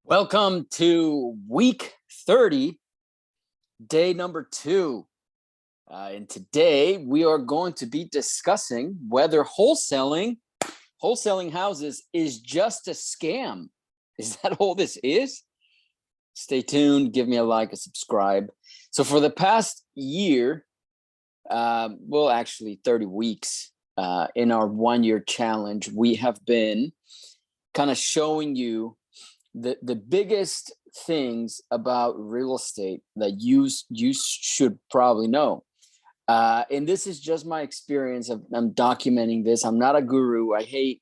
Welcome to week 30, day number 2. And today we are going to be discussing whether wholesaling houses is just a scam. Is that all this is? Stay tuned, give me a like, a subscribe. So for the past year, actually 30 weeks in our 1-year challenge, we have been kind of showing you the biggest things about real estate that you should probably know. And this is just my experience. I'm documenting this. I'm not a guru. I hate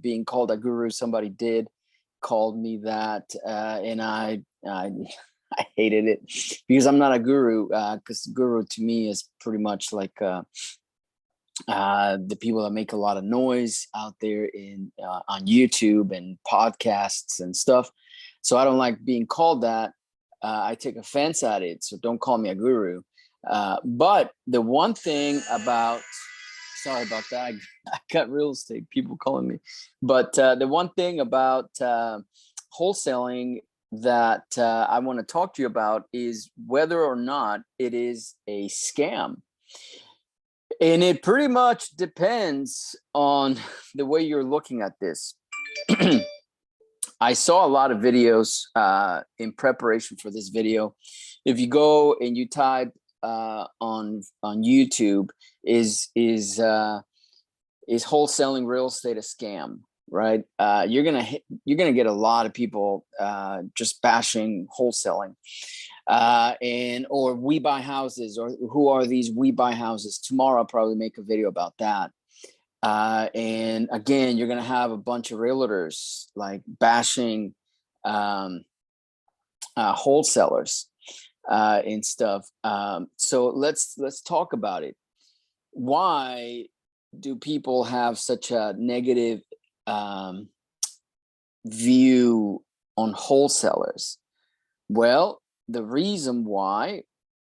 being called a guru. Somebody did called me that, and I hated it because I'm not a guru. Because guru to me is pretty much like the people that make a lot of noise out there in on YouTube and podcasts and stuff. So I don't like being called that. I take offense at it. So don't call me a guru. But the one thing about, sorry about that, I got real estate people calling me. But the one thing about wholesaling that I want to talk to you about is whether or not it is a scam. And it pretty much depends on the way you're looking at this. I saw a lot of videos in preparation for this video. If you go and you type on YouTube, is wholesaling real estate a scam? Right? You're gonna get a lot of people just bashing wholesaling. Or we buy houses, or who are these we buy houses? Tomorrow I'll probably make a video about that. And again, you're gonna have a bunch of realtors like bashing wholesalers and stuff. So let's talk about it. Why do people have such a negative view on wholesalers? Well, the reason why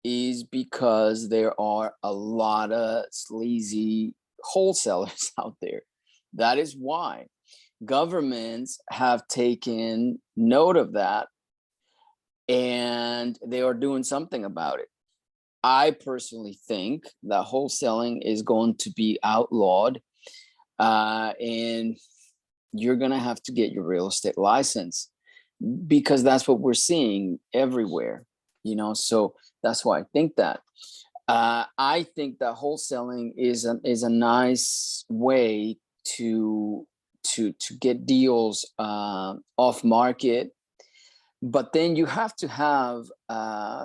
is because there are a lot of sleazy wholesalers out there. That is why governments have taken note of that, and they are doing something about it. I personally think that wholesaling is going to be outlawed, and you're going to have to get your real estate license, because that's what we're seeing everywhere, so that's why I think that. I think that wholesaling is a nice way to get deals off market, but then you have to have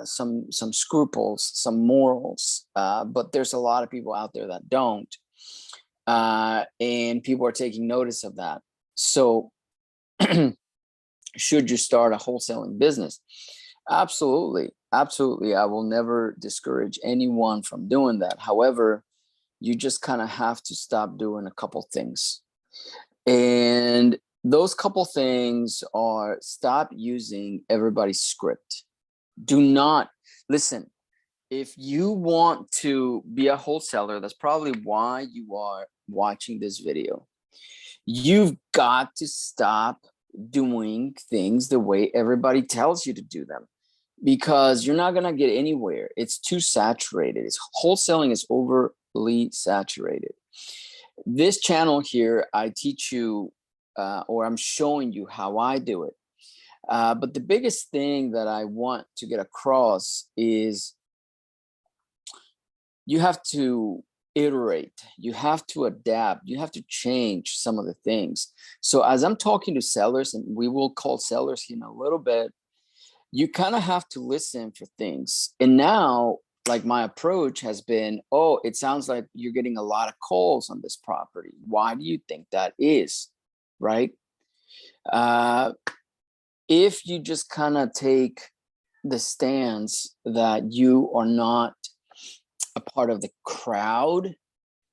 some scruples, some morals, but there's a lot of people out there that don't, and people are taking notice of that. So should you start a wholesaling business? Absolutely. Absolutely. I will never discourage anyone from doing that. However, you just kind of have to stop doing a couple things. And those couple things are: stop using everybody's script. Do not listen. If you want to be a wholesaler, that's probably why you are watching this video. You've got to stop doing things the way everybody tells you to do them, because you're not going to get anywhere. It's too saturated. Wholesaling is overly saturated. This channel here, I teach you, or I'm showing you how I do it. But the biggest thing that I want to get across is you have to iterate, you have to adapt, you have to change some of the things. So as I'm talking to sellers, and we will call sellers in a little bit, you kind of have to listen for things. And now, like, my approach has been, oh, it sounds like you're getting a lot of calls on this property. Why do you think that is? Right? If you just kind of take the stance that you are not a part of the crowd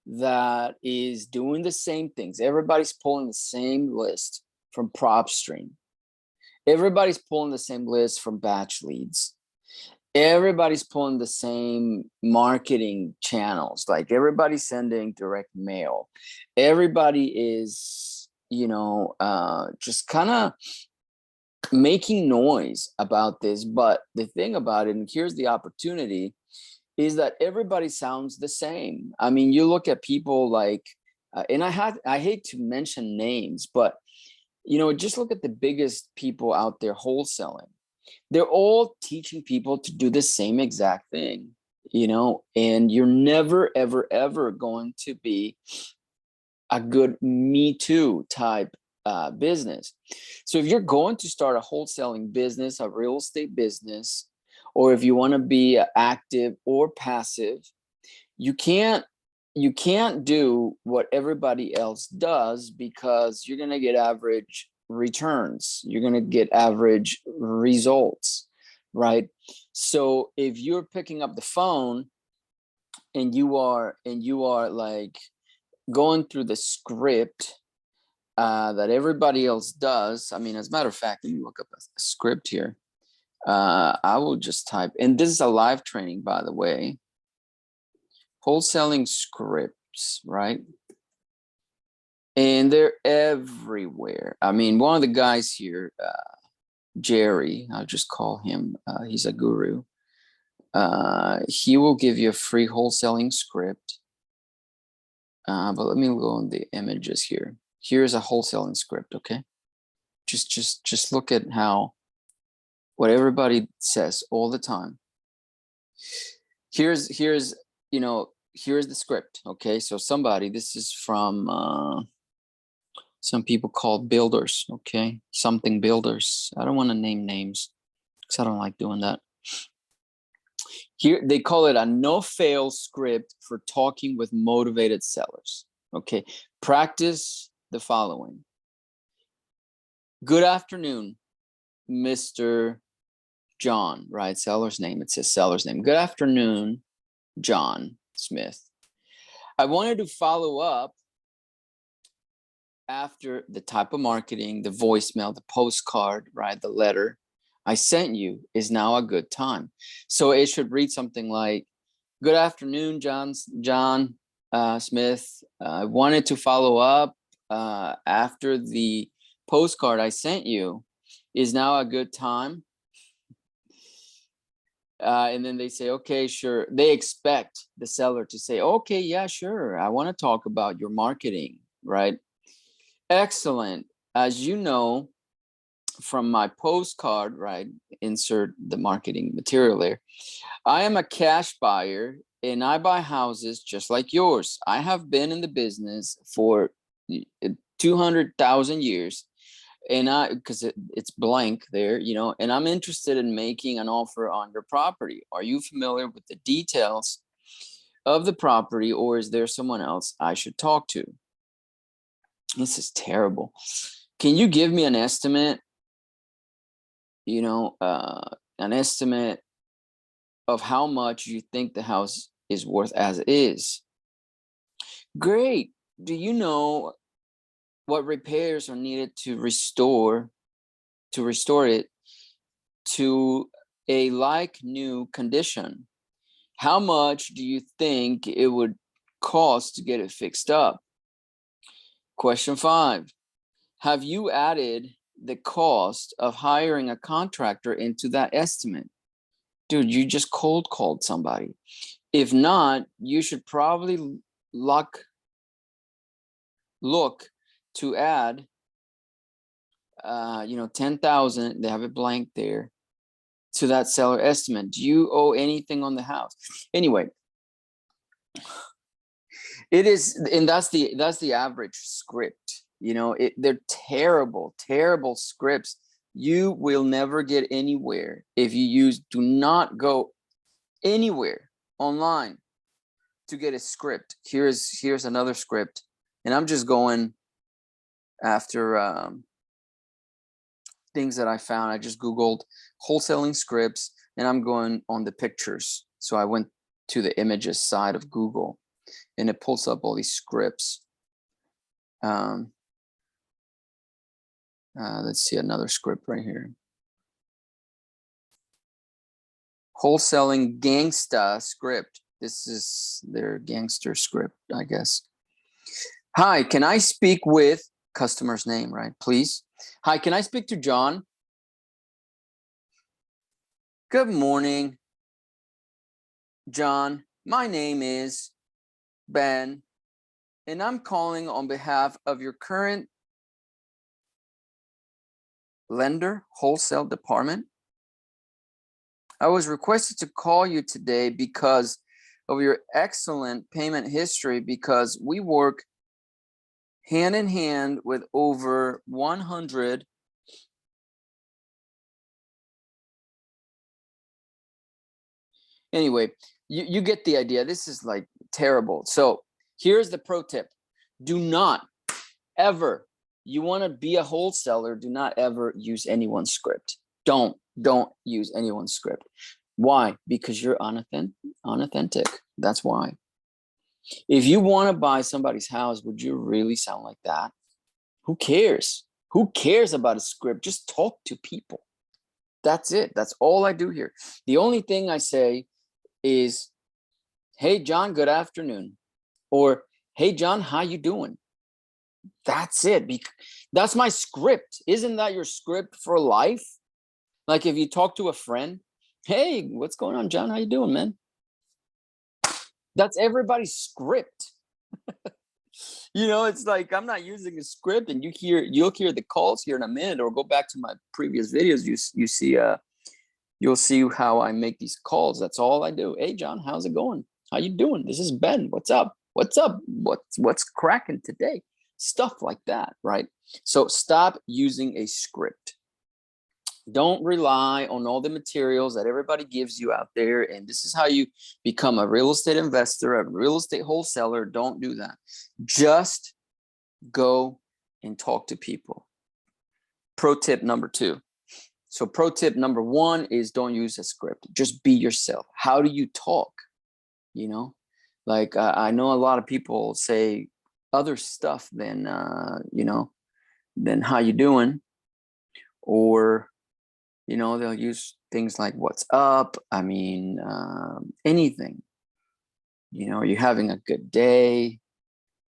that is doing the same things, everybody's pulling the same list from PropStream, everybody's pulling the same list from Batch Leads, everybody's pulling the same marketing channels, like everybody's sending direct mail, everybody is just kind of making noise about this. But the thing about it, and here's the opportunity, is that everybody sounds the same. I mean, you look at people like, and I hate to mention names, but just look at the biggest people out there wholesaling. They're all teaching people to do the same exact thing, and you're never, ever, ever going to be a good Me Too type business. So if you're going to start a wholesaling business, a real estate business, or if you want to be active or passive, you can't do what everybody else does, because you're going to get average returns. You're going to get average results, right? So if you're picking up the phone and you are like going through the script that everybody else does. I mean, as a matter of fact, let me look up a script here. I will just type, and this is a live training, by the way. Wholesaling scripts, right? And they're everywhere. I mean, one of the guys here, Jerry, I'll just call him, he's a guru. He will give you a free wholesaling script. But let me go on the images here. Here's a wholesaling script, okay? Just look at what everybody says all the time. Here's the script, okay? So this is from some people called builders, okay? Something builders. I don't want to name names because I don't like doing that. Here, they call it a no-fail script for talking with motivated sellers, okay? Practice the following. Good afternoon, Mr. John, right? Seller's name, it says seller's name. Good afternoon, John Smith. I wanted to follow up after the type of marketing, the voicemail, the postcard, right? The letter I sent you is now a good time. So it should read something like, good afternoon, John Smith. I wanted to follow up after the postcard I sent you. Is now a good time? And then they say, okay, sure. They expect the seller to say, okay, yeah, sure. I want to talk about your marketing, right? Excellent. As you know, from my postcard, right? Insert the marketing material there. I am a cash buyer and I buy houses just like yours. I have been in the business for 200,000 years. And because it's blank there, and I'm interested in making an offer on your property. Are you familiar with the details of the property, or is there someone else I should talk to? This is terrible. Can you give me an estimate? An estimate of how much you think the house is worth as is. Great. Do you know what repairs are needed to restore it to a like new condition? How much do you think it would cost to get it fixed up? Question 5. Have you added the cost of hiring a contractor into that estimate? Dude, you just cold called somebody. If not, you should probably look to add 10,000, they have it blank there, to that seller estimate. Do you owe anything on the house? Anyway, it is, and that's the average script. They're terrible scripts. You will never get anywhere if you do not go anywhere online to get a script. Here's another script, and I'm just going after things that I found. I just Googled wholesaling scripts, and I'm going on the pictures. So I went to the images side of Google, and it pulls up all these scripts. Let's see another script right here. Wholesaling gangsta script. This is their gangster script, I guess. Hi, can I speak with customer's name, right? Please. Hi, can I speak to John? Good morning, John. My name is Ben, and I'm calling on behalf of your current lender wholesale department. I was requested to call you today because of your excellent payment history, because we work hand in hand with over 100 anyway, you get the idea. This is like terrible. So here's the pro tip. Do not ever, you want to be a wholesaler, do not ever use anyone's script. Don't use anyone's script. Why? Because you're unauthentic. That's why. If you want to buy somebody's house, would you really sound like that? Who cares? Who cares about a script? Just talk to people. That's it. That's all I do here. The only thing I say is, hey, John, good afternoon. Or, hey, John, how you doing? That's it. That's my script. Isn't that your script for life? Like if you talk to a friend, hey, what's going on, John? How you doing, man? That's everybody's script. You know, it's like I'm not using a script, and you'll hear the calls here in a minute, or go back to my previous videos. You see you'll see how I make these calls. That's all I do. Hey, John, how's it going? How you doing? This is Ben. What's up? What's up? What's cracking today? Stuff like that, right? So stop using a script. Don't rely on all the materials that everybody gives you out there. And this is how you become a real estate investor, a real estate wholesaler. Don't do that. Just go and talk to people. Pro tip number 2. So pro tip number 1 is don't use a script. Just be yourself. How do you talk? You know, like I know a lot of people say other stuff than, than how you doing, or, they'll use things like what's up. I mean, anything, you're having a good day,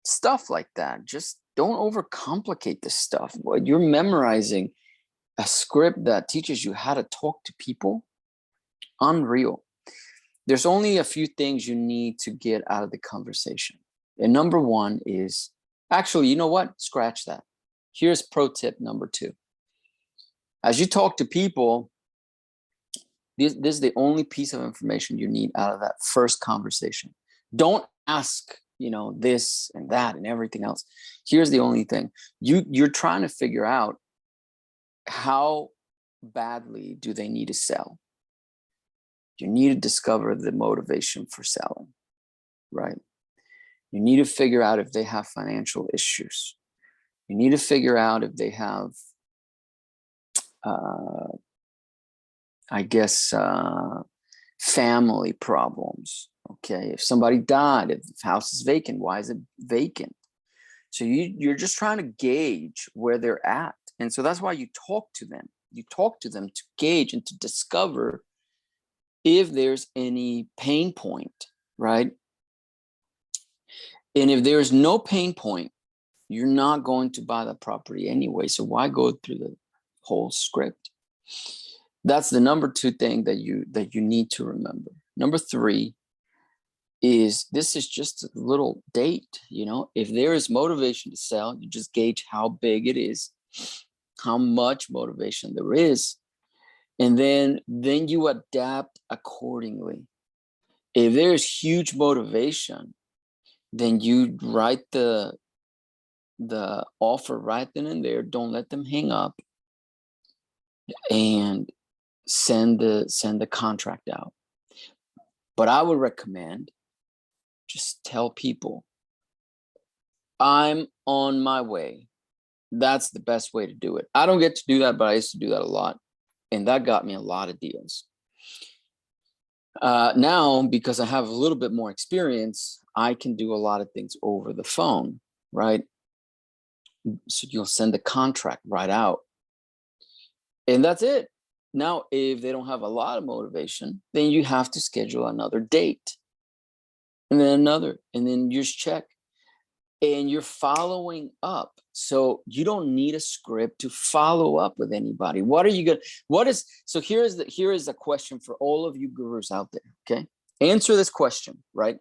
stuff like that. Just don't overcomplicate this stuff. You're memorizing a script that teaches you how to talk to people. Unreal. There's only a few things you need to get out of the conversation. And number 1 is, actually, you know what? Scratch that. Here's pro tip number 2. As you talk to people, this is the only piece of information you need out of that first conversation. Don't ask, this and that and everything else. Here's the only thing. You're trying to figure out, how badly do they need to sell? You need to discover the motivation for selling, right? You need to figure out if they have financial issues. You need to figure out if they have, family problems. Okay, if somebody died, if the house is vacant, why is it vacant? So you're just trying to gauge where they're at. And so that's why you talk to them. You talk to them to gauge and to discover if there's any pain point, right? And if there's no pain point, you're not going to buy the property anyway. So why go through the whole script? That's the number 2 thing that you need to remember. Number 3 is, this is just a little date. If there is motivation to sell, you just gauge how big it is, how much motivation there is, and then you adapt accordingly. If there's huge motivation, then you write the offer right then and there. Don't let them hang up, and send the contract out. But I would recommend, just tell people, I'm on my way. That's the best way to do it. I don't get to do that, but I used to do that a lot. And that got me a lot of deals. Now, because I have a little bit more experience, I can do a lot of things over the phone, right? So you'll send the contract right out. And that's it. Now, if they don't have a lot of motivation, then you have to schedule another date. And then another, and then you just check. and you're following up. So you don't need a script to follow up with anybody. What are you going to, so here is a question for all of you gurus out there, okay? Answer this question, right?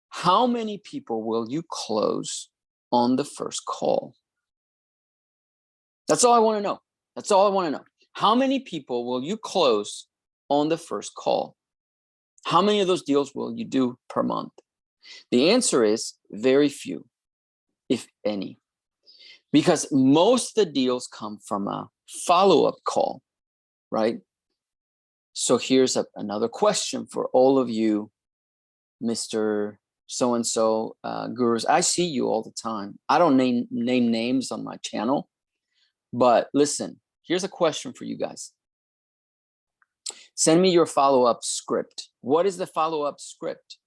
How many people will you close on the first call? That's all I want to know. That's all I want to know. How many people will you close on the first call? How many of those deals will you do per month? The answer is very few, if any, because most of the deals come from a follow-up call, right? So here's another question for all of you, Mr. So-and-so gurus. I see you all the time. I don't name names on my channel, but listen, here's a question for you guys. Send me your follow-up script. What is the follow-up script?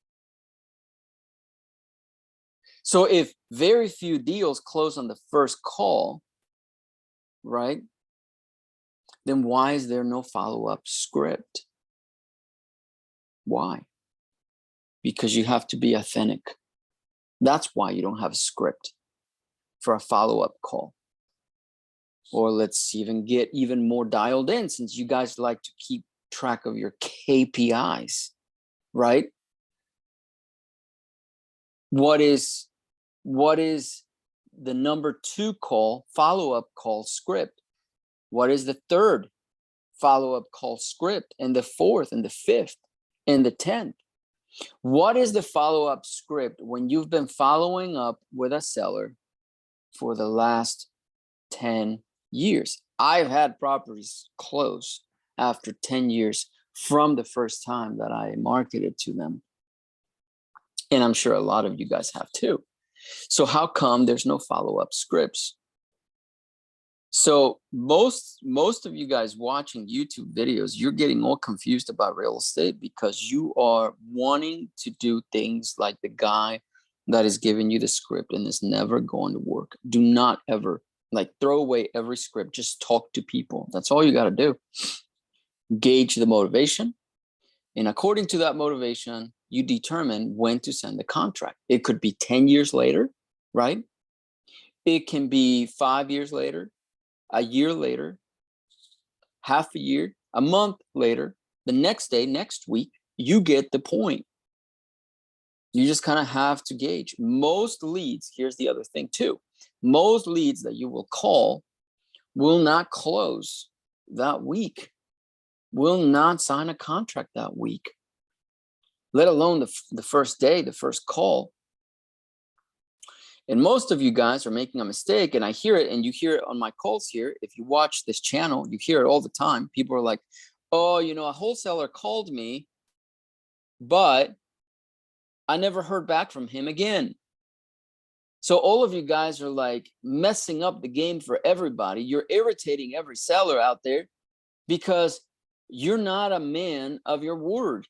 So if very few deals close on the first call, right, then why is there no follow-up script? Why? Because you have to be authentic. That's why you don't have a script for a follow-up call. Or let's even get even more dialed in, since you guys like to keep track of your KPIs, right? What is the number 2 call, follow-up call script? What is the 3rd follow-up call script, and the 4th and the 5th and the 10th? What is the follow-up script when you've been following up with a seller for the last 10 years? I've had properties close after 10 years from the first time that I marketed to them. And I'm sure a lot of you guys have too. So how come there's no follow-up scripts? So most of you guys watching YouTube videos, you're getting all confused about real estate because you are wanting to do things like the guy that is giving you the script, and it's never going to work. Do not ever, like, throw away every script. Just talk to people. That's all you got to do. Gauge the motivation. And according to that motivation, you determine when to send the contract. It could be 10 years later, right? It can be 5 years later, a year later, half a year, a month later, the next day, next week. You get the point. You just kind of have to gauge. Most leads, here's the other thing too. Most leads that you will call will not close that week, will not sign a contract that week, let alone the first day, the first call. And most of you guys are making a mistake, and I hear it, and you hear it on my calls here. If you watch this channel, you hear it all the time. People are like, oh, you know, a wholesaler called me, but I never heard back from him again. So all of you guys are like messing up the game for everybody. You're irritating every seller out there because you're not a man of your word.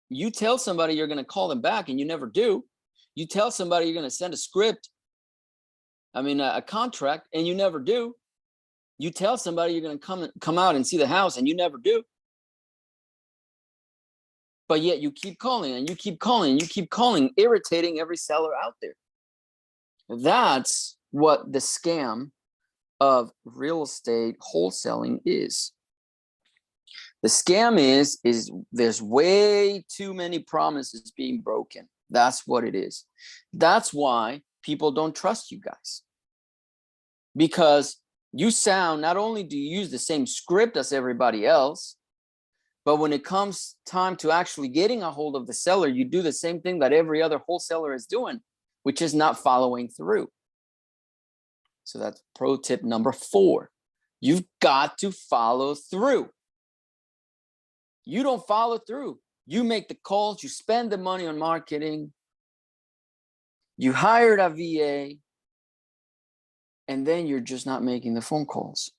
You tell somebody you're going to call them back and you never do. You tell somebody you're going to send a script, a contract, and you never do. You tell somebody you're going to come out and see the house, and you never do. But yet you keep calling and you keep calling and you keep calling, irritating every seller out there. That's what the scam of real estate wholesaling is. The scam is there's way too many promises being broken. That's what it is. That's why people don't trust you guys. Because you sound, not only do you use the same script as everybody else, but when it comes time to actually getting a hold of the seller, you do the same thing that every other wholesaler is doing, which is not following through. So that's pro tip number 4. You've got to follow through. You don't follow through. You make the calls, you spend the money on marketing, you hired a VA, and then you're just not making the phone calls.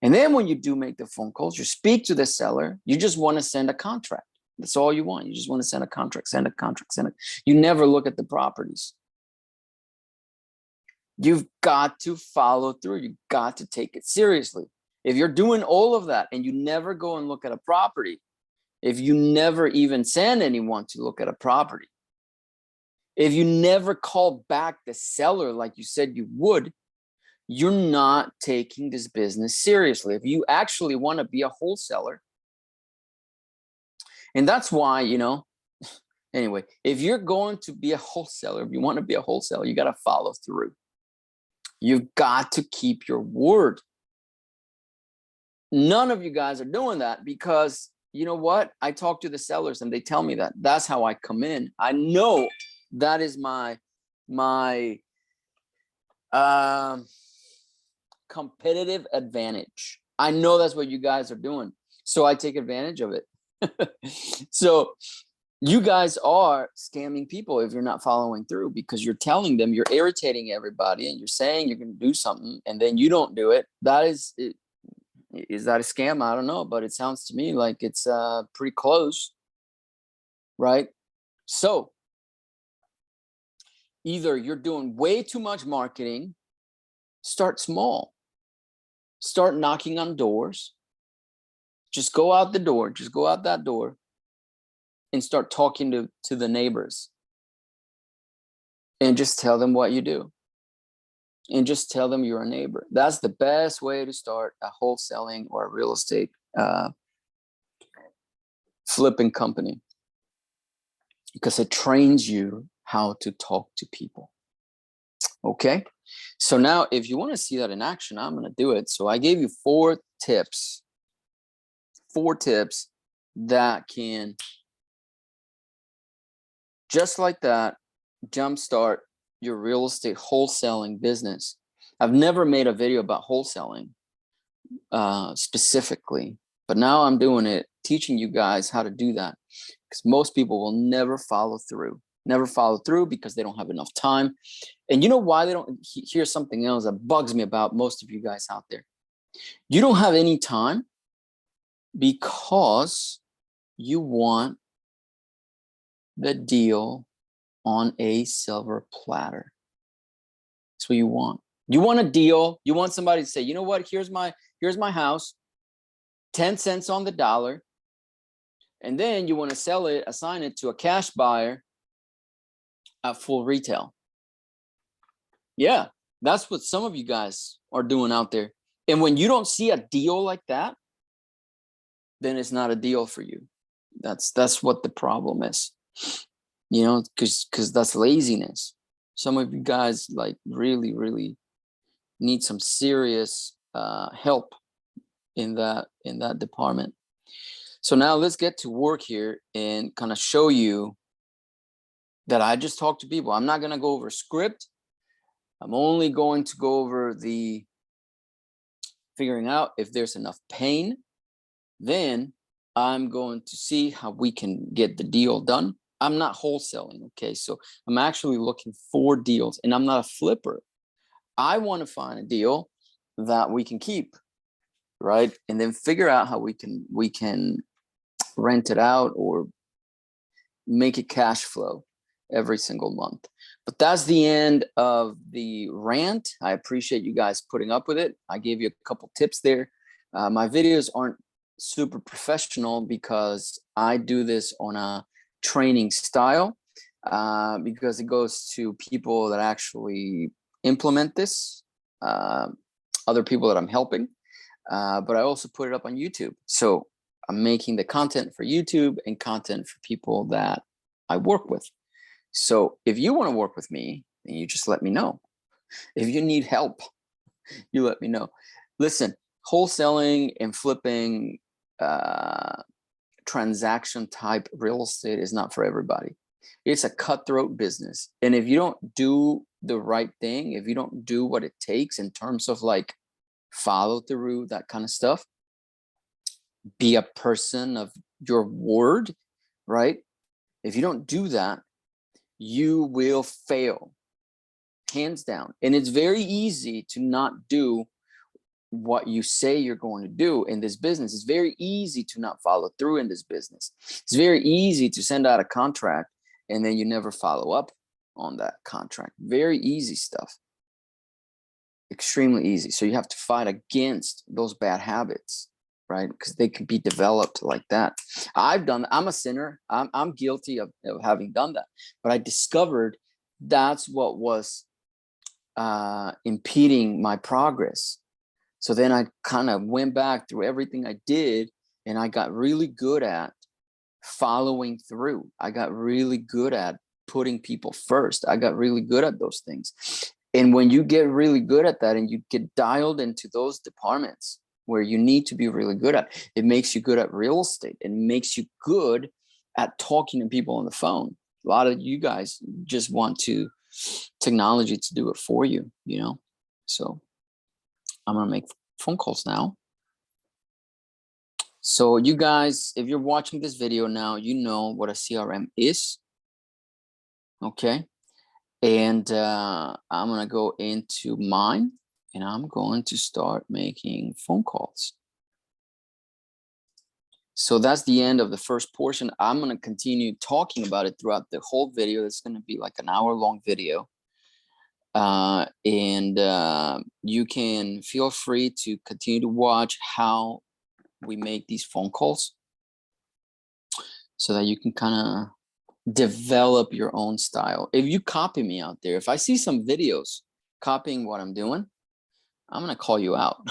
And then when you do make the phone calls, you speak to the seller, you just want to send a contract. That's all you want. You just want to send a contract, send a contract, send it. You never look at the properties. You've got to follow through. You've got to take it seriously. If you're doing all of that and you never go and look at a property, if you never even send anyone to look at a property, If you never call back the seller like you said you would, you're not taking this business seriously. If you actually want to be a wholesaler, and that's why, you know, anyway, if you're going to be a wholesaler, if you want to be a wholesaler, you got to follow through. You've got to keep your word. None of you guys are doing that because you know what? I talk to the sellers and they tell me that. That's how I come in. I know that is my competitive advantage. I know that's what you guys are doing. So I take advantage of it. So you guys are scamming people if you're not following through, because you're telling them, you're irritating everybody, and you're saying you're going to do something and then you don't do it. That is it. Is that a scam? I don't know, but it sounds to me like it's pretty close, right? So either you're doing way too much marketing, start small, start knocking on doors, just go out the door, just go out that door and start talking to the neighbors and just tell them what you do. And just tell them you're a neighbor. That's the best way to start a wholesaling or a real estate flipping company, because it trains you how to talk to people. Okay. So now if you want to see that in action, I'm going to do it. So I gave you 4 tips that can just like that jumpstart your real estate wholesaling business. I've never made a video about wholesaling specifically, but now I'm doing it, teaching you guys how to do that, because most people will never follow through because they don't have enough time. And you know why they don't? Here's something else that bugs me about most of you guys out there. You don't have any time because you want the deal on a silver platter. That's what you want. You want a deal. You want somebody to say, you know what, here's my house, 10 cents on the dollar. And then you want to sell it, assign it to a cash buyer at full retail. Yeah, that's what some of you guys are doing out there. And when you don't see a deal like that, then it's not a deal for you. That's what the problem is. You know, because that's laziness. Some of you guys like really, really need some serious help in that department. So now let's get to work here and kind of show you that I just talk to people. I'm not going to go over script. I'm only going to go over the figuring out if there's enough pain. Then I'm going to see how we can get the deal done. I'm not wholesaling, okay? So I'm actually looking for deals, and I'm not a flipper. I want to find a deal that we can keep, right? And then figure out how we can rent it out or make it cash flow every single month. But that's the end of the rant. I appreciate you guys putting up with it. I gave you a couple tips there. My videos aren't super professional because I do this on a training style, because it goes to people that actually implement this, other people that I'm helping, but I also put it up on YouTube. So I'm making the content for YouTube and content for people that I work with. So if you want to work with me, then you just let me know. If you need help, you let me know. Listen, wholesaling and flipping transaction type real estate is not for everybody. It's a cutthroat business. And if you don't do the right thing, if you don't do what it takes in terms of like follow through, that kind of stuff, be a person of your word, right? If you don't do that, you will fail, hands down. And it's very easy to not do what you say you're going to do in this business. It's very easy to not follow through in this business. It's very easy to send out a contract and then you never follow up on that contract. Very easy stuff. Extremely easy. So you have to fight against those bad habits, right? Because they can be developed like that. I'm a sinner. I'm guilty of having done that. But I discovered that's what was impeding my progress. So then I kind of went back through everything I did, and I got really good at following through. I got really good at putting people first. I got really good at those things. And when you get really good at that and you get dialed into those departments where you need to be really good at, it makes you good at real estate. It makes you good at talking to people on the phone. A lot of you guys just want technology to do it for you, you know? So I'm gonna make phone calls now. So you guys, if you're watching this video now, you know what a CRM is, okay? And I'm gonna go into mine, and I'm going to start making phone calls. So that's the end of the first portion. I'm gonna continue talking about it throughout the whole video. It's gonna be like an hour-long video. You can feel free to continue to watch how we make these phone calls so that you can kind of develop your own style. If you copy me out there, if I see some videos copying what I'm doing, I'm gonna call you out.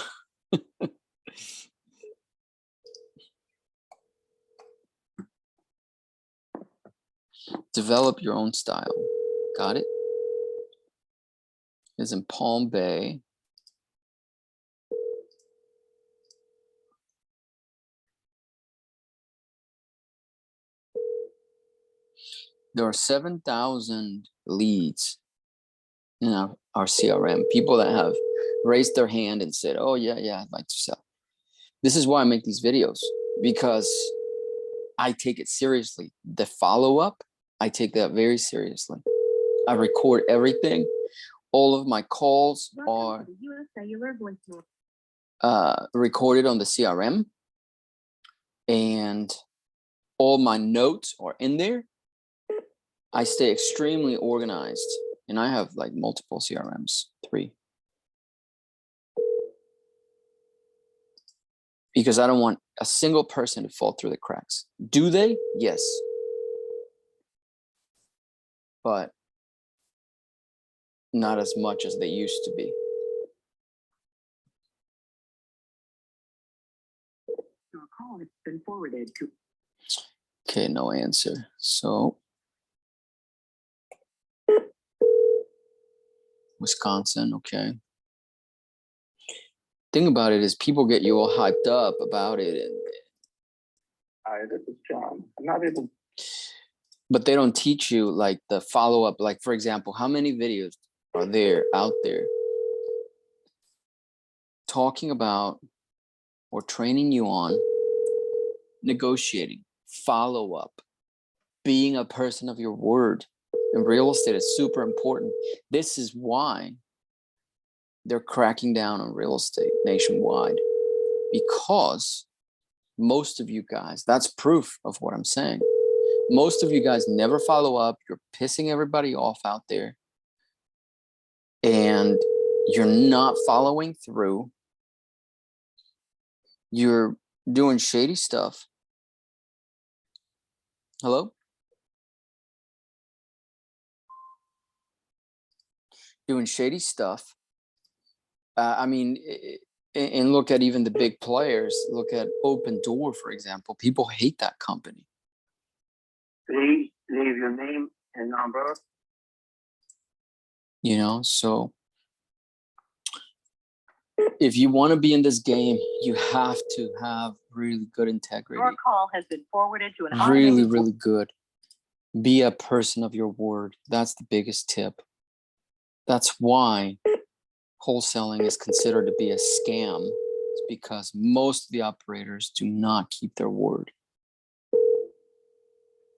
Develop your own style. Got it? It's in Palm Bay. There are 7,000 leads in our CRM, people that have raised their hand and said, oh yeah, I'd like to sell. This is why I make these videos, because I take it seriously. The follow-up, I take that very seriously. I record everything. All of my calls are recorded on the CRM, and all my notes are in there. I stay extremely organized, and I have like multiple CRMs, 3. Because I don't want a single person to fall through the cracks. Do they? Yes. But not as much as they used to be. Your call has been forwarded to. Okay, no answer. So Wisconsin, okay. Thing about it is people get you all hyped up about it. And hi, this is John. I'm not able. But they don't teach you like the follow-up. Like, for example, how many videos are there out there talking about or training you on negotiating, follow-up, being a person of your word? In real estate is super important. This is why they're cracking down on real estate nationwide, because most of you guys, that's proof of what I'm saying. Most of you guys never follow up. You're pissing everybody off out there, and you're not following through. You're doing shady stuff. Hello? Doing shady stuff. I mean, and look at even the big players. Look at Open Door, for example. People hate that company. Please leave your name and number. You know, so if you want to be in this game, you have to have really good integrity. Your call has been forwarded to an really, really good. Be a person of your word. That's the biggest tip. That's why wholesaling is considered to be a scam. It's because most of the operators do not keep their word.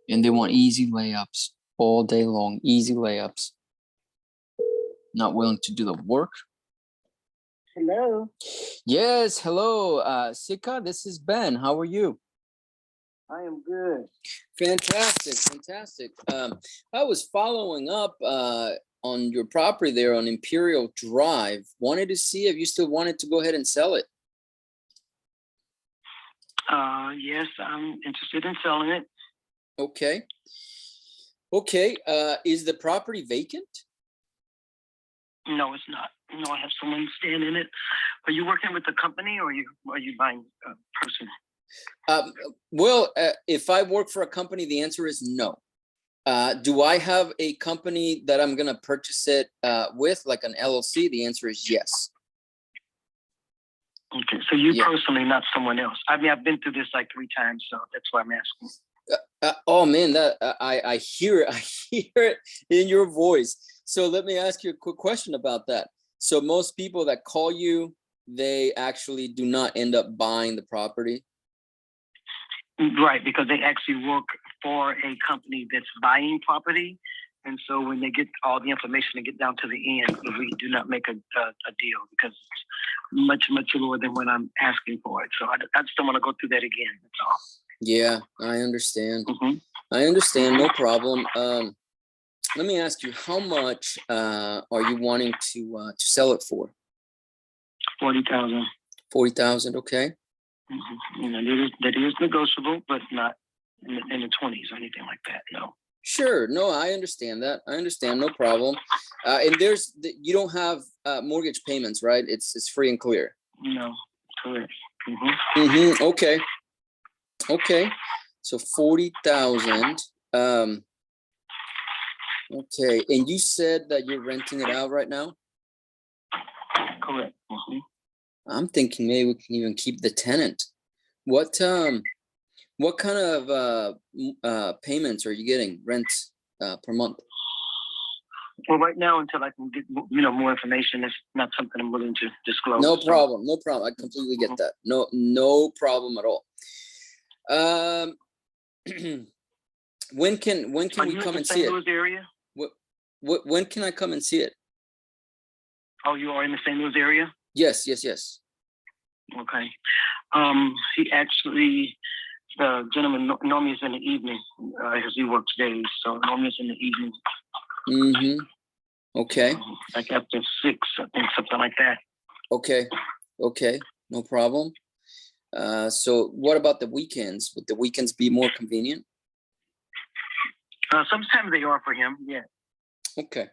And they want easy layups all day long, easy layups. Not willing to do the work. Hello. Yes, hello, Sika, this is Ben. How are you? I am good. Fantastic, fantastic. I was following up on your property there on Imperial Drive. Wanted to see if you still wanted to go ahead and sell it. Yes, I'm interested in selling it. Okay. Okay. Is the property vacant? No, it's not. No, I have someone staying in it. Are you working with the company, or are you buying a person? Well, if I work for a company, the answer is no. Do I have a company that I'm going to purchase it with, like an LLC? The answer is yes. Okay, so you personally, not someone else. I mean, I've been through this like 3 times, so that's why I'm asking. Oh man, that I hear it. I hear it in your voice. So let me ask you a quick question about that. So most people that call you, they actually do not end up buying the property. Right, because they actually work for a company that's buying property. And so when they get all the information and get down to the end, we do not make a deal because it's much, much lower than what I'm asking for it. So I just don't want to go through that again. That's all. Yeah, I understand. I understand. No problem. Let me ask you, how much are you wanting to sell it for? 40,000. 40,000. Okay. You know, that is negotiable, but not in the 20s or anything like that. No. Sure. No, I understand that. I understand. No problem. And you don't have mortgage payments, right? It's free and clear. No, correct. Okay. Okay. So 40,000. Okay. And you said that you're renting it out right now? Correct. I'm thinking maybe we can even keep the tenant. What kind of payments are you getting rent per month? Well, right now, until I can get more information, it's not something I'm willing to disclose. No problem. No problem. I completely get that. No problem at all. When can we come and see it? Louis area? When can I come and see it? Oh, you are in the St. Louis area? Yes. Okay. He actually, the gentleman normally is in the evening, because he works days. So normally it's in the evening. Okay. Like after 6, I think, something like that. Okay. No problem. So what about the weekends? Would the weekends be more convenient? Sometimes they are for him. Yeah. Okay.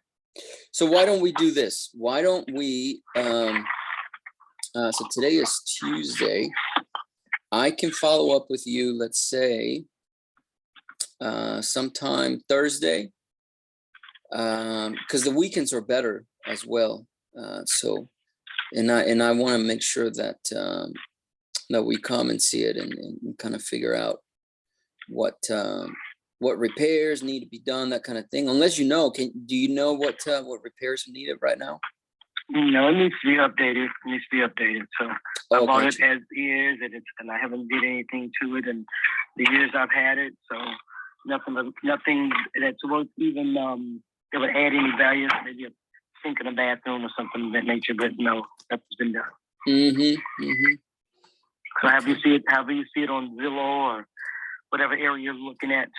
So why don't we do this? Why don't we, so today is Tuesday. I can follow up with you, let's say, sometime Thursday, because the weekends are better as well. So, and I want to make sure that that we come and see it and kind of figure out what repairs need to be done, that kind of thing. Unless do you know what repairs are needed right now? No, it needs to be updated. So I bought it as is, and I haven't did anything to it in the years I've had it. So nothing that's worth even that would add any value. Maybe a sink in a bathroom or something of that nature. But no, nothing's been done. So however you see it on Zillow or whatever area you're looking at,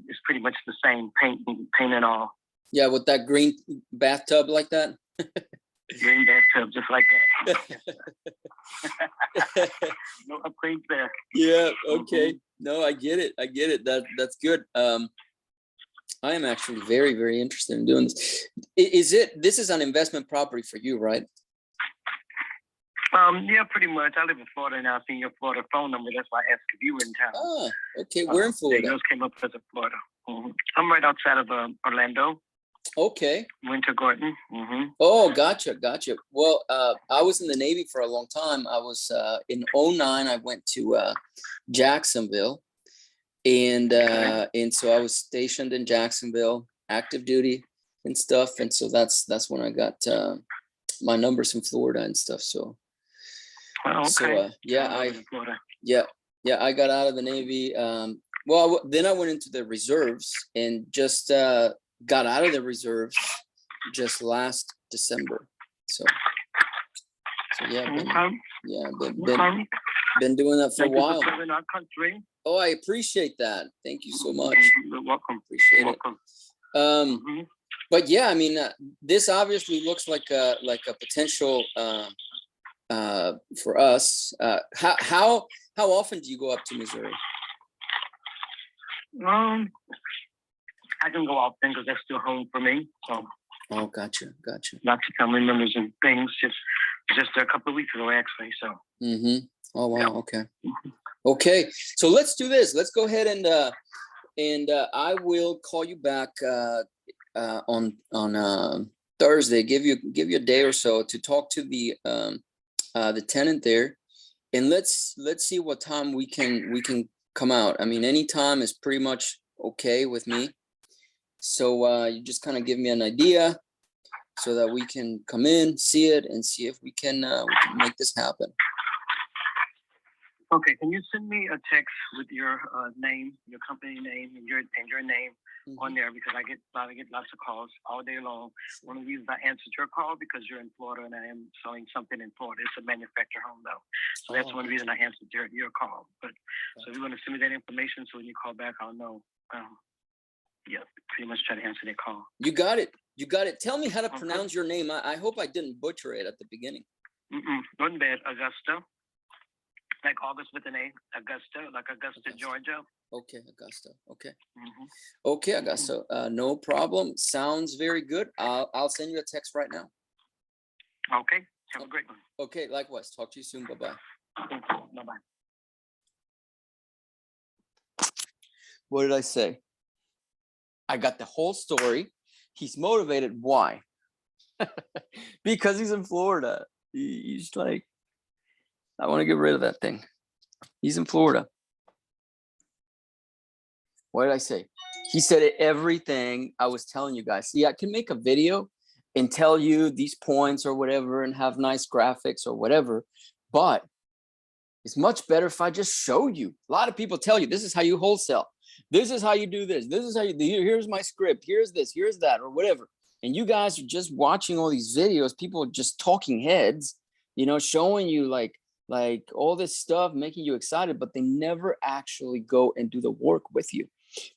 it's pretty much the same paint and all. Yeah, with that green bathtub like that. Green bathtub, just like that. No upgrades there. Yeah. Okay. No, I get it. That's good. I am actually very, very interested in doing this. This is an investment property for you, right? Yeah, pretty much. I live in Florida now. I've seen your Florida phone number. That's why I asked if you were in town. Oh, okay. We're in Florida. Yours came up as a Florida. I'm right outside of Orlando. Okay. Winter Garden. Oh, gotcha. Well, I was in the Navy for a long time. I was in 2009. I went to Jacksonville, and so I was stationed in Jacksonville, active duty and stuff. And so that's when I got my numbers from Florida and stuff. So. Okay. So I got out of the Navy. Well, then I went into the reserves and just got out of the reserves just last December. So yeah, been doing that for a while. Thank you for serving our country. Oh, I appreciate that. Thank you so much. You're welcome. Appreciate it. But yeah, I mean, this obviously looks like a potential. For us, how often do you go up to Missouri? I I can go out then because that's still home for me. So. Oh, gotcha. Lots of family members and things. Just a couple of weeks ago, actually. So. Mm-hmm. Oh wow. Yeah. Okay. Okay. So let's do this. Let's go ahead and I will call you back on Thursday. Give you a day or so to talk to the tenant there, and let's see what time we can come out. I mean, any time is pretty much okay with me. So you just kind of give me an idea so that we can come in, see it, and see if we can make this happen. Okay, can you send me a text with your name, your company name, and your name on there, because I get lots of calls all day long. One of the reasons I answered your call because you're in Florida and I am selling something in Florida. It's a manufactured home though, so that's one reason I answered your call. But so if you want to send me that information, so when you call back, I'll know. Yeah, pretty much try to answer that call. You got it. Tell me how to pronounce your name. I hope I didn't butcher it at the beginning. Wasn't bad. Augusta. Like August with an A, Augusta, like Augusta, Georgia. Okay, Augusta. Okay. Okay, Augusta. No problem. Sounds very good. I'll send you a text right now. Okay. Have a great one. Okay, likewise. Talk to you soon. Bye-bye. Bye-bye. What did I say? I got the whole story. He's motivated. Why? Because he's in Florida. He's like, I want to get rid of that thing. He's in Florida. What did I say? He said everything I was telling you guys. See, I can make a video and tell you these points or whatever and have nice graphics or whatever, but it's much better if I just show you. A lot of people tell you, this is how you wholesale. This is how you do this. This is how you do. Here's my script. Here's this. Here's that, or whatever. And you guys are just watching all these videos. People are just talking heads, showing you like all this stuff, making you excited, but they never actually go and do the work with you.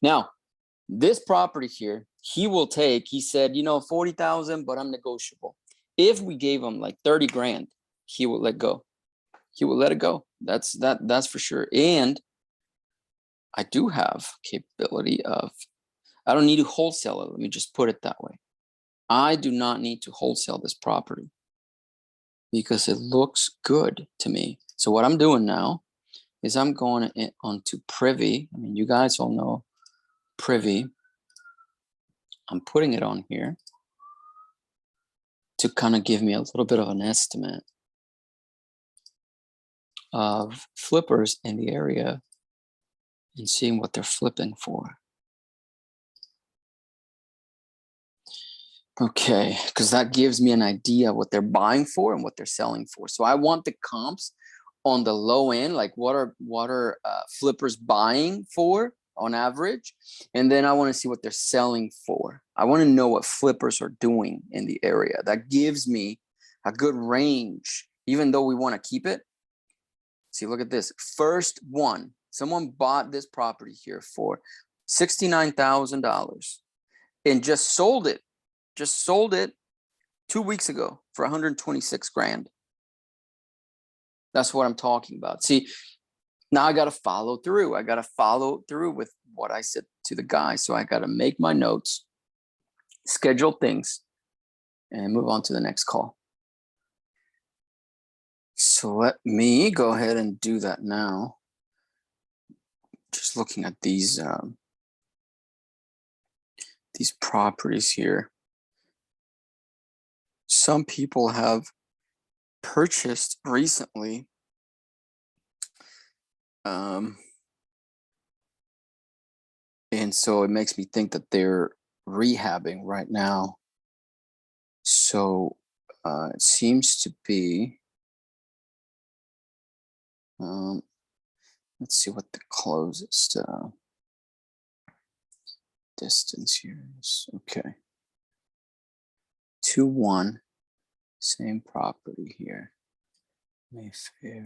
Now, this property here, he said, 40,000, but I'm negotiable. If we gave him like 30 grand, he would let go. He will let it go. That's for sure. And I do have capability of, I don't need to wholesale it. Let me just put it that way. I do not need to wholesale this property because it looks good to me. So what I'm doing now is I'm going onto Privy. I mean, you guys all know Privy. I'm putting it on here to kind of give me a little bit of an estimate of flippers in the area and seeing what they're flipping for. Okay, because that gives me an idea what they're buying for and what they're selling for. So I want the comps on the low end, like what are flippers buying for on average, and then I want to see what they're selling for. I want to know what flippers are doing in the area. That gives me a good range, even though we want to keep it. See, look at this. First one, someone bought this property here for $69,000 and just sold it 2 weeks ago for 126 grand. That's what I'm talking about. See, now I got to follow through. I got to follow through with what I said to the guy. So I got to make my notes, schedule things, and move on to the next call. So let me go ahead and do that now. Just looking at these properties here. Some people have purchased recently. And so it makes me think that they're rehabbing right now. So it seems to be, let's see what the closest distance here is. Okay. 2-1, same property here. Mayfair.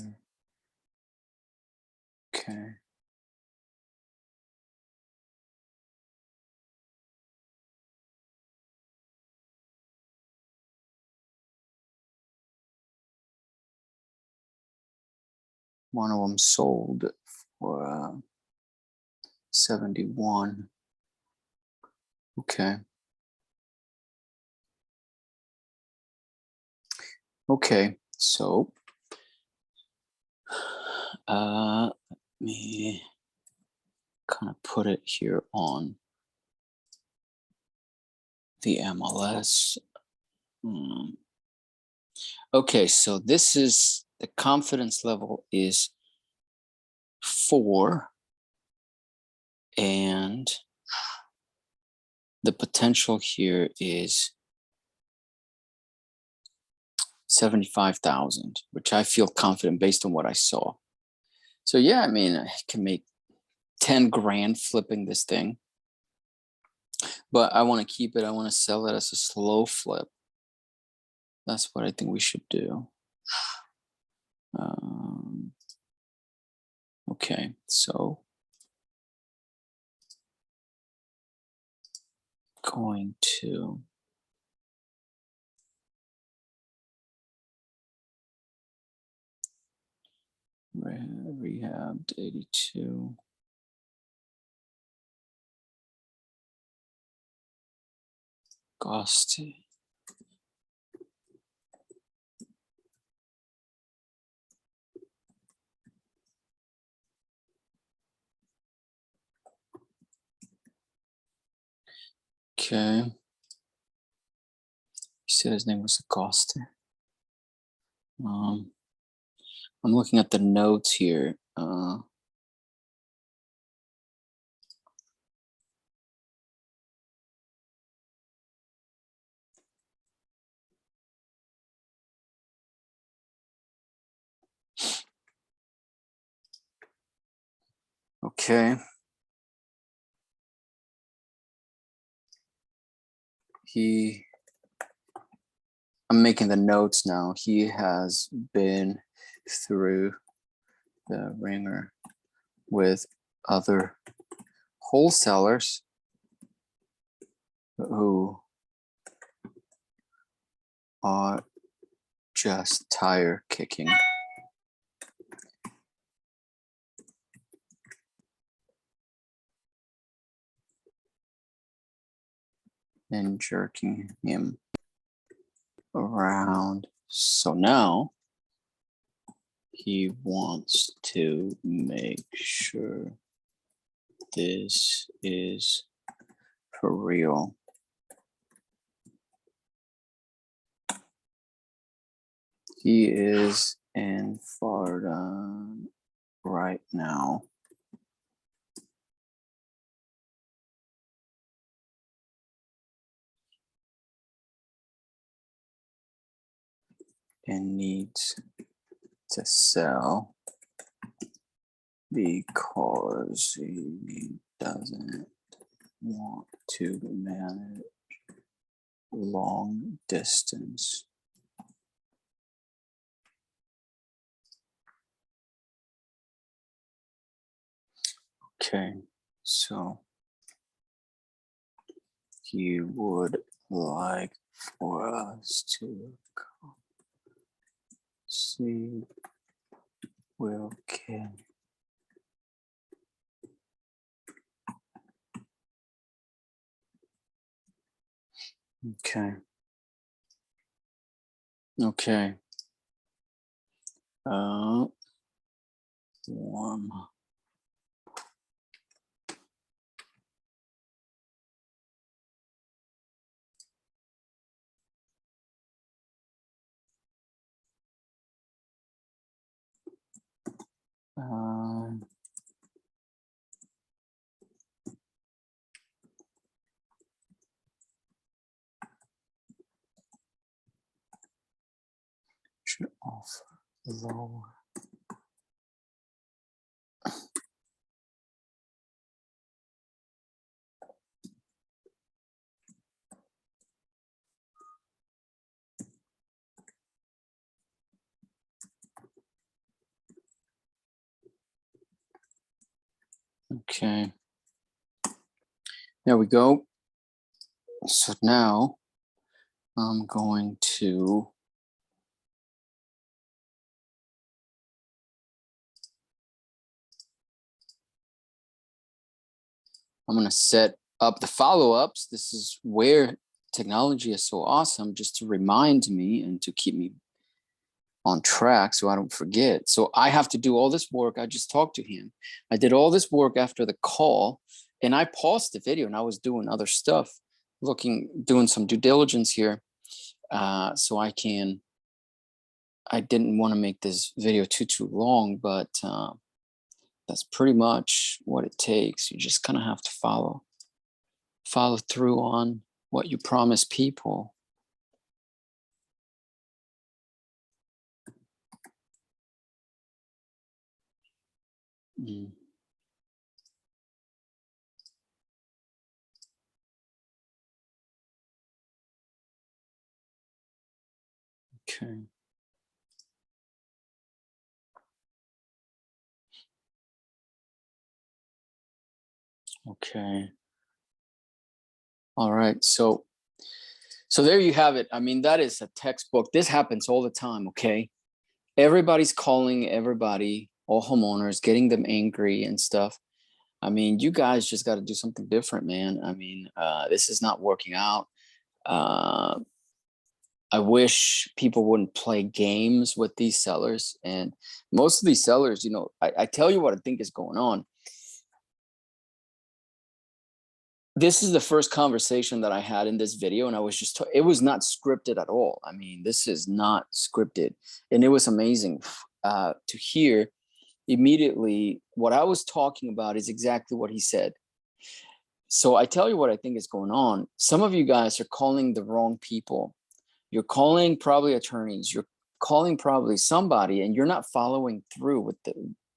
Okay. One of them sold for 71. Okay. Okay, so let me kind of put it here on the MLS. Okay, so this is the confidence level is 4, and the potential here is 75,000, which I feel confident based on what I saw. So yeah, I mean, I can make 10 grand flipping this thing, but I want to keep it. I want to sell it as a slow flip. That's what I think we should do. Okay, so going to rehabbed 82. Ghosty. Okay. He said his name was Acosta. I'm looking at the notes here. Okay. I'm making the notes now. He has been through the ringer with other wholesalers who are just tire kicking. And jerking him around. So now he wants to make sure this is for real. He is in Florida right now. And needs to sell because he doesn't want to manage long distance. Okay, so he would like for us to see Will can. Okay. Okay. Warm. Should offer lower. Okay. There we go. So now I'm going to set the follow-ups. This is where technology is so awesome, just to remind me and to keep me on track so I don't forget. So I have to do all this work. I just talked to him. I did all this work after the call, and I paused the video and I was doing other stuff, doing some due diligence here. So I didn't want to make this video too long, but that's pretty much what it takes. You just kind of have to follow through on what you promise people. Okay. Okay. All right. So there you have it. I mean, that is a textbook. This happens all the time. Okay. Everybody's calling everybody, all homeowners, getting them angry and stuff. I mean, you guys just got to do something different, man. I mean, this is not working out. I wish people wouldn't play games with these sellers. And most of these sellers, you know, I tell you what I think is going on. This is the first conversation that I had in this video, and I was just, it was not scripted at all. I mean, this is not scripted. And it was amazing to hear immediately what I was talking about is exactly what he said. So I tell you what I think is going on. Some of you guys are calling the wrong people. You're calling probably attorneys. You're calling probably somebody, and you're not following through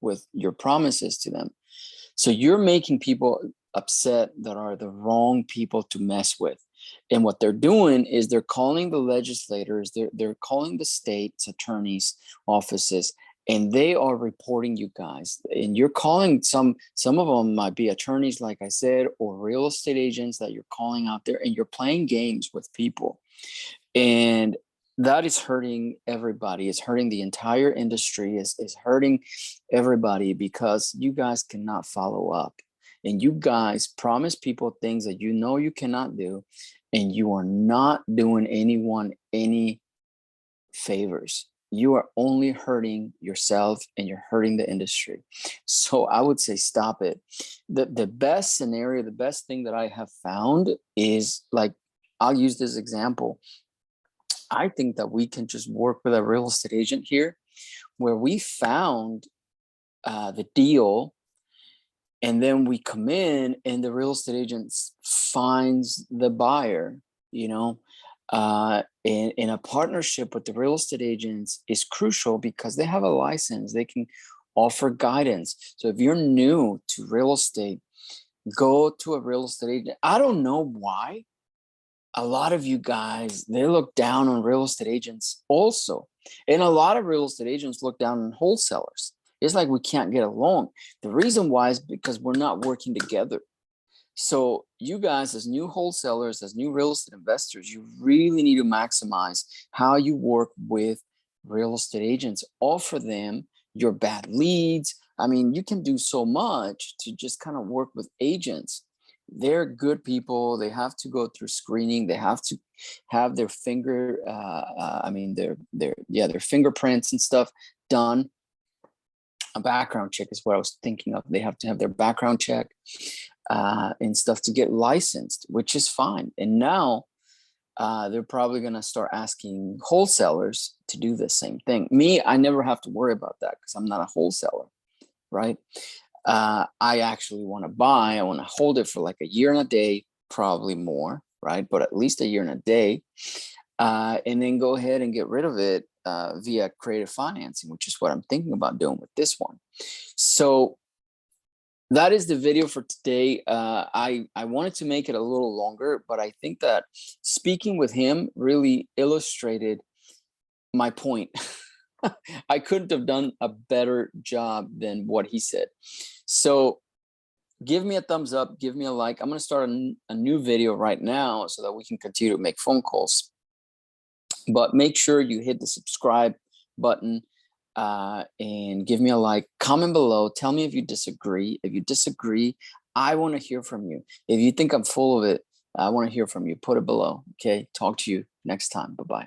with your promises to them. So you're making people upset that are the wrong people to mess with. And what they're doing is they're calling the legislators, they're calling the state's attorneys' offices, and they are reporting you guys. And you're calling some of them might be attorneys, like I said, or real estate agents that you're calling out there, and you're playing games with people. And that is hurting everybody. It's hurting the entire industry. It's hurting everybody because you guys cannot follow up. And you guys promise people things that you know you cannot do. And you are not doing anyone any favors. You are only hurting yourself, and you're hurting the industry. So I would say stop it. The best scenario, the best thing that I have found is, like, I'll use this example. I think that we can just work with a real estate agent here where we found the deal, and then we come in and the real estate agent finds the buyer, you know, in a partnership with the real estate agents is crucial because they have a license. They can offer guidance. So if you're new to real estate, go to a real estate agent. I don't know why. A lot of you guys, they look down on real estate agents also. And a lot of real estate agents look down on wholesalers. It's like we can't get along. The reason why is because we're not working together. So you guys, as new wholesalers, as new real estate investors, you really need to maximize how you work with real estate agents. Offer them your bad leads. I mean, you can do so much to just kind of work with agents. They're good people. They have to go through screening. They have to have their their fingerprints and stuff done. A background check is what I was thinking of. They have to have their background check and stuff to get licensed, which is fine. And now they're probably going to start asking wholesalers to do the same thing. Me, I never have to worry about that because I'm not a wholesaler, right? I actually want to buy. I want to hold it for like a year and a day, probably more, right? But at least a year and a day. And then go ahead and get rid of it via creative financing, which is what I'm thinking about doing with this one. So that is the video for today. I wanted to make it a little longer, but I think that speaking with him really illustrated my point. I couldn't have done a better job than what he said. So give me a thumbs up, give me a like. I'm going to start a new video right now so that we can continue to make phone calls. But make sure you hit the subscribe button and give me a like. Comment below. Tell me if you disagree. If you disagree, I want to hear from you. If you think I'm full of it, I want to hear from you. Put it below. Okay. Talk to you next time. Bye-bye.